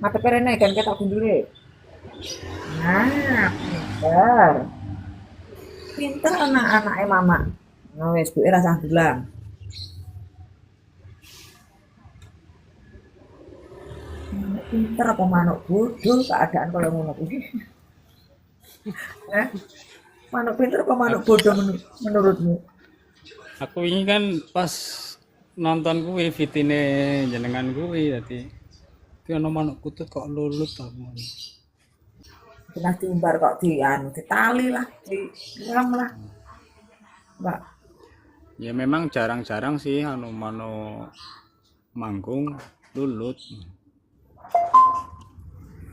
Ngadepe rene kan ketok gundule. Nah, pinter. Pinter anak-anake mama. Nah, wis duwe rasa dulang. Manuk pinter apa manuk bodoh keadaan kalau ngono kuwi. Eh, manuk pinter apa manuk Aku, bodoh menurutmu? aku ini kan pas nonton kuwi fitine jenengan kuwi tadi. Ki ono manuk kutut kok lulut aku. Kena diumbar kok di anu ditali lah, direm lah, Mbak. Ya memang jarang-jarang sih anu manuk manggung lulut.